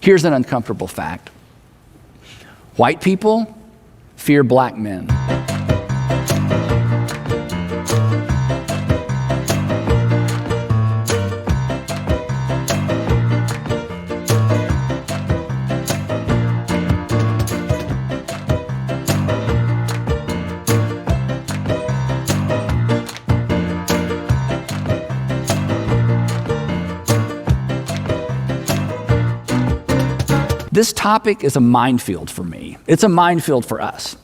Here's an uncomfortable fact. White people fear black men. This topic is a minefield for me. It's a minefield for us.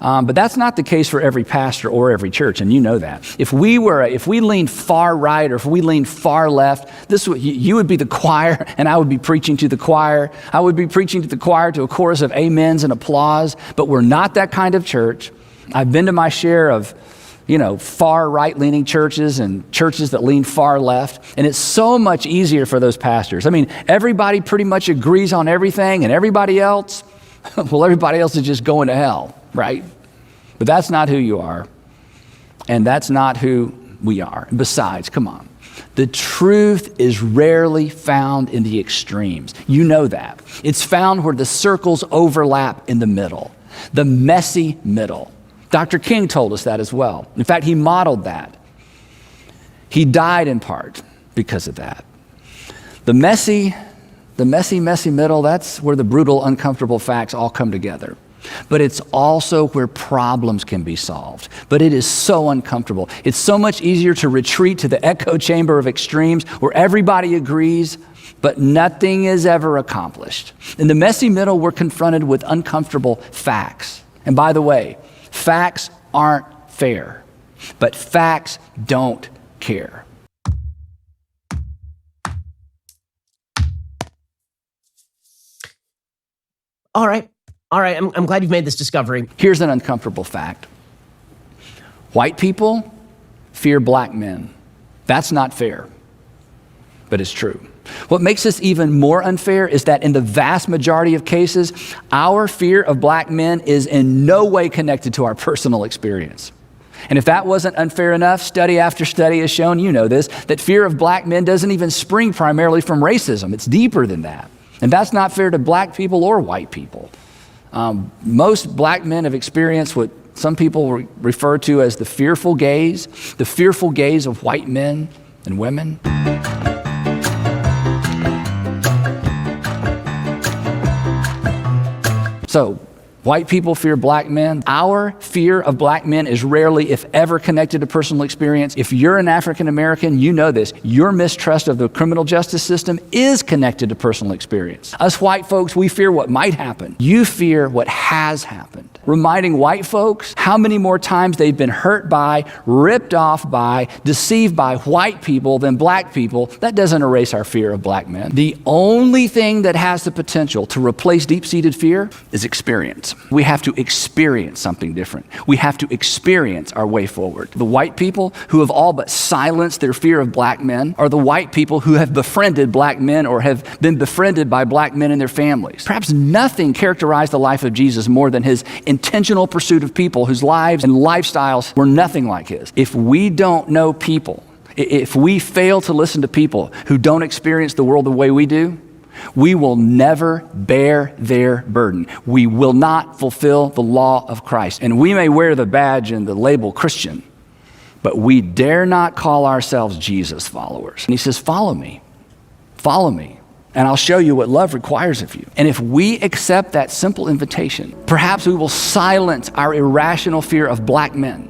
But that's not the case for every pastor or every church, and you know that. If we leaned far right or if we leaned far left, you would be the choir and I would be preaching to the choir. I would be preaching to the choir to a chorus of amens and applause, but we're not that kind of church. I've been to my share of far right-leaning churches and churches that lean far left. And it's so much easier for those pastors. I mean, everybody pretty much agrees on everything, and everybody else is just going to hell, right? But that's not who you are, and that's not who we are. Besides, come on. The truth is rarely found in the extremes. You know that. It's found where the circles overlap in the middle, the messy middle. Dr. King told us that as well. In fact, he modeled that. He died in part because of that. The messy middle, that's where the brutal, uncomfortable facts all come together. But it's also where problems can be solved. But it is so uncomfortable. It's so much easier to retreat to the echo chamber of extremes where everybody agrees, but nothing is ever accomplished. In the messy middle, we're confronted with uncomfortable facts. And by the way, facts aren't fair, but facts don't care. All right. I'm glad you've made this discovery. Here's an uncomfortable fact. White people fear black men. That's not fair, but it's true. What makes this even more unfair is that in the vast majority of cases, our fear of black men is in no way connected to our personal experience. And if that wasn't unfair enough, study after study has shown, you know this, that fear of black men doesn't even spring primarily from racism. It's deeper than that. And that's not fair to black people or white people. Most black men have experienced what some people refer to as the fearful gaze of white men and women. So, white people fear black men. Our fear of black men is rarely, if ever, connected to personal experience. If you're an African American, you know this. Your mistrust of the criminal justice system is connected to personal experience. Us white folks, we fear what might happen. You fear what has happened. Reminding white folks how many more times they've been hurt by, ripped off by, deceived by white people than black people, that doesn't erase our fear of black men. The only thing that has the potential to replace deep-seated fear is experience. We have to experience something different. We have to experience our way forward. The white people who have all but silenced their fear of black men are the white people who have befriended black men or have been befriended by black men and their families. Perhaps nothing characterized the life of Jesus more than his intentional pursuit of people whose lives and lifestyles were nothing like his. If we don't know people, if we fail to listen to people who don't experience the world the way we do, we will never bear their burden. We will not fulfill the law of Christ. And we may wear the badge and the label Christian, but we dare not call ourselves Jesus followers. And he says, follow me, and I'll show you what love requires of you. And if we accept that simple invitation, perhaps we will silence our irrational fear of black men.